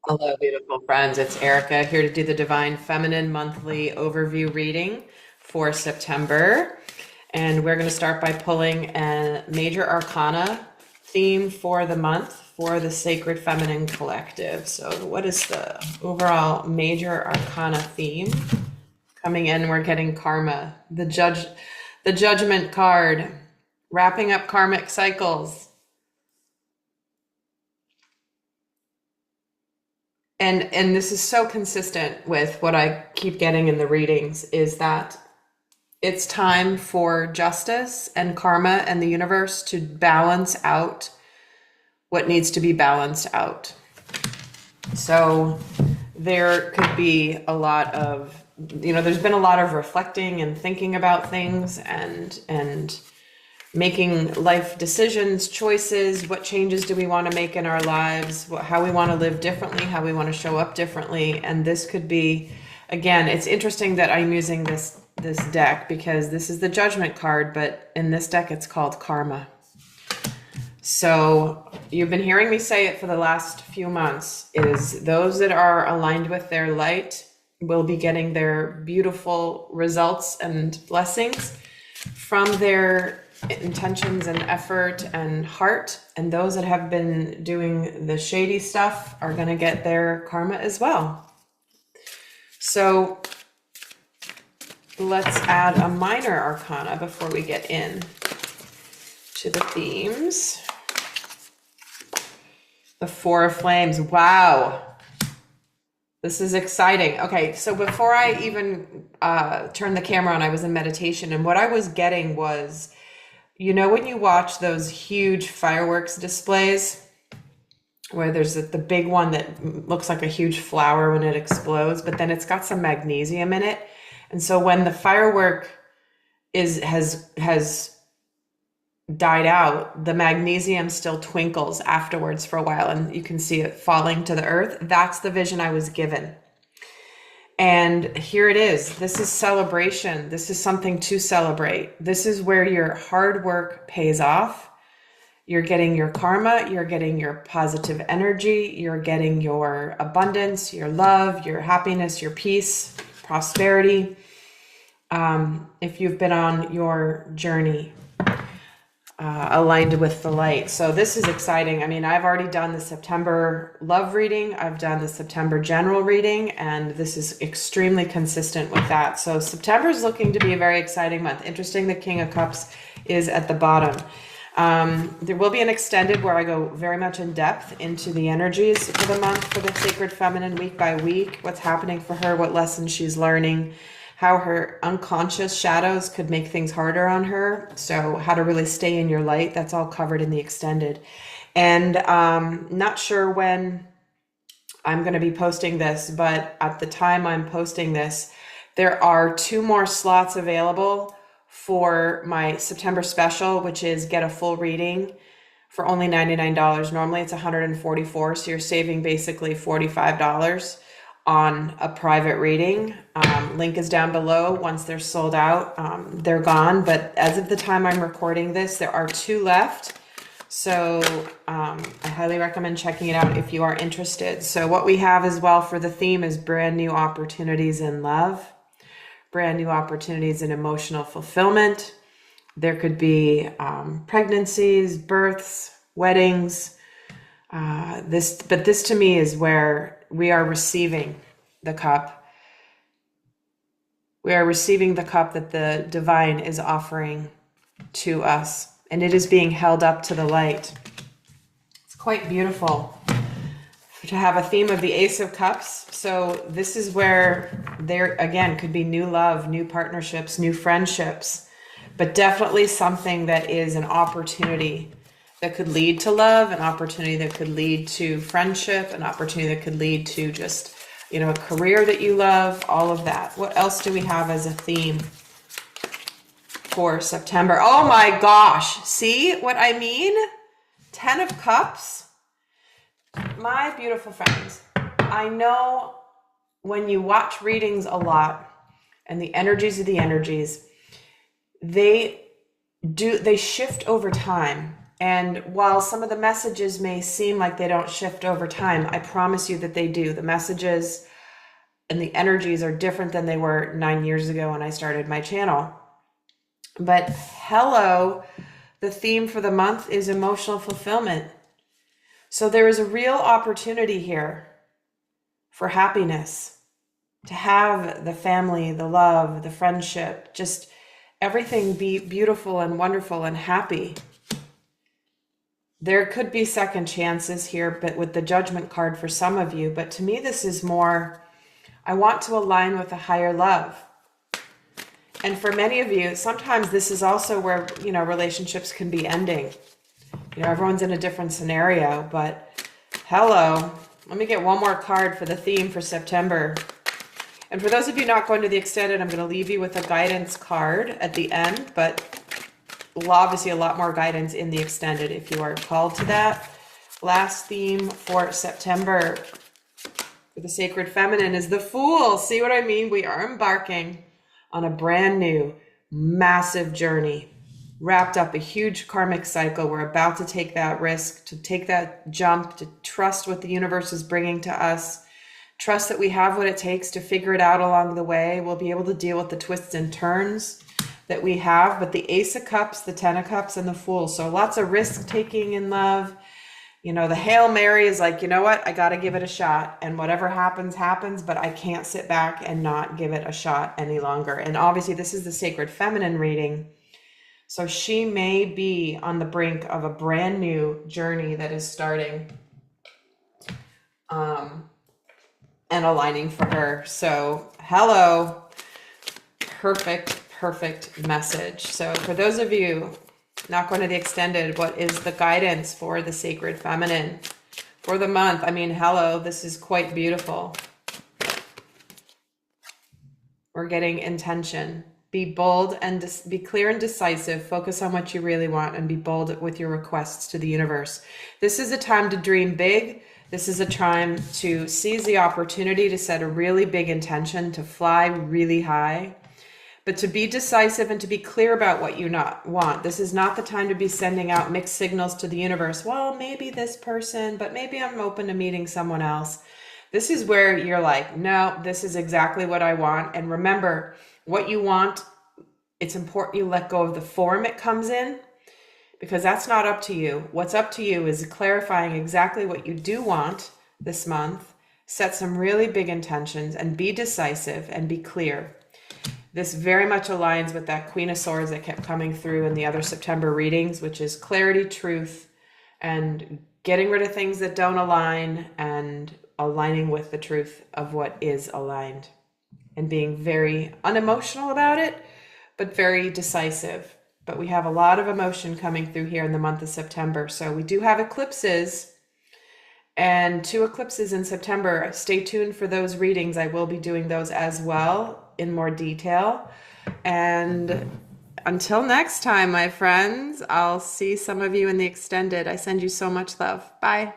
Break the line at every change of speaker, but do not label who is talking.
Hello, beautiful friends. It's Erica here to do the Divine Feminine monthly overview reading for September. And we're going to start by pulling a major arcana theme for the month for the Sacred Feminine Collective. So, what is the overall major arcana theme? Coming in, we're getting karma, the judgment card, wrapping up karmic cycles. And this is so consistent with what I keep getting in the readings is that it's time for justice and karma and the universe to balance out what needs to be balanced out. So there could be a lot of, there's been a lot of reflecting and thinking about things and making life decisions, choices, what changes do we want to make in our lives, how we want to live differently, how we want to show up differently. And this could be, again, it's interesting that I'm using this deck because this is the judgment card, but in this deck it's called karma. So you've been hearing me say it for the last few months is those that are aligned with their light will be getting their beautiful results and blessings from their intentions and effort and heart, and those that have been doing the shady stuff are going to get their karma as well. So let's add a minor arcana before we get in to the themes. The Four of Flames. Wow. This is exciting. Okay, so before I even turned the camera on, I was in meditation, and what I was getting was, when you watch those huge fireworks displays where there's the big one that looks like a huge flower when it explodes, but then it's got some magnesium in it. And so when the firework has died out, the magnesium still twinkles afterwards for a while and you can see it falling to the earth. That's the vision I was given. And here it is. This is celebration. This is something to celebrate. This is where your hard work pays off. You're getting your karma. You're getting your positive energy. You're getting your abundance, your love, your happiness, your peace, prosperity. If you've been on your journey, aligned with the light. So this is exciting. I mean, I've already done the September love reading. I've done the September general reading, and this is extremely consistent with that. So September is looking to be a very exciting month. Interesting, the King of Cups is at the bottom. There will be an extended where I go very much in depth into the energies for the month for the Sacred Feminine week by week, what's happening for her, what lessons she's learning, how her unconscious shadows could make things harder on her. So how to really stay in your light. That's all covered in the extended. And not sure when I'm going to be posting this, but at the time I'm posting this, there are 2 more slots available for my September special, which is get a full reading for only $99. Normally it's $144, so you're saving basically $45 on a private reading. Link is down below. Once they're sold out, they're gone. But as of the time I'm recording this, there are 2 left. So I highly recommend checking it out if you are interested. So what we have as well for the theme is brand new opportunities in love, brand new opportunities in emotional fulfillment. There could be pregnancies, births, weddings. But this to me is where we are receiving the cup. We are receiving the cup that the divine is offering to us, and it is being held up to the light. It's quite beautiful to have a theme of the Ace of Cups. So this is where there, again, could be new love, new partnerships, new friendships, but definitely something that is an opportunity that could lead to love, an opportunity that could lead to friendship, an opportunity that could lead to just, a career that you love, all of that. What else do we have as a theme for September? Oh my gosh. See what I mean? 10 of Cups. My beautiful friends, I know when you watch readings a lot and the energies of the energies, they shift over time. And while some of the messages may seem like they don't shift over time, I promise you that they do. The messages and the energies are different than they were 9 years ago when I started my channel. But hello, the theme for the month is emotional fulfillment. So there is a real opportunity here for happiness, to have the family, the love, the friendship, just everything be beautiful and wonderful and happy. There could be second chances here, but with the Judgment card for some of you. But to me, this is more, I want to align with a higher love. And for many of you, sometimes this is also where, relationships can be ending. Everyone's in a different scenario, but hello. Let me get one more card for the theme for September. And for those of you not going to the extended, I'm going to leave you with a guidance card at the end, but obviously a lot more guidance in the extended if you are called to that. Last theme for September for the Sacred Feminine is the Fool. See what I mean? We are embarking on a brand new, massive journey, wrapped up a huge karmic cycle. We're about to take that risk, to take that jump, to trust what the universe is bringing to us. Trust that we have what it takes to figure it out along the way. We'll be able to deal with the twists and turns that we have, but the Ace of Cups, the Ten of Cups, and the Fool. So lots of risk taking in love. The Hail Mary is like, you know what? I got to give it a shot, and whatever happens, happens, but I can't sit back and not give it a shot any longer. And obviously this is the Sacred Feminine reading. So she may be on the brink of a brand new journey that is starting. And aligning for her. So hello, perfect message. So for those of you not going to the extended, what is the guidance for the Sacred Feminine for the month? I mean, hello, this is quite beautiful. We're getting intention. Be bold and be clear and decisive. Focus on what you really want and be bold with your requests to the universe. This is a time to dream big. This is a time to seize the opportunity to set a really big intention, to fly really high, but to be decisive and to be clear about what you not want. This is not the time to be sending out mixed signals to the universe. Well, maybe this person, but maybe I'm open to meeting someone else. This is where you're like, no, this is exactly what I want. And remember, what you want, it's important you let go of the form it comes in, because that's not up to you. What's up to you is clarifying exactly what you do want this month, set some really big intentions, and be decisive and be clear. This very much aligns with that Queen of Swords that kept coming through in the other September readings, which is clarity, truth, and getting rid of things that don't align and aligning with the truth of what is aligned, and being very unemotional about it, but very decisive. But we have a lot of emotion coming through here in the month of September. So we do have eclipses, and 2 eclipses in September. Stay tuned for those readings. I will be doing those as well in more detail. And until next time, my friends, I'll see some of you in the extended. I send you so much love. Bye.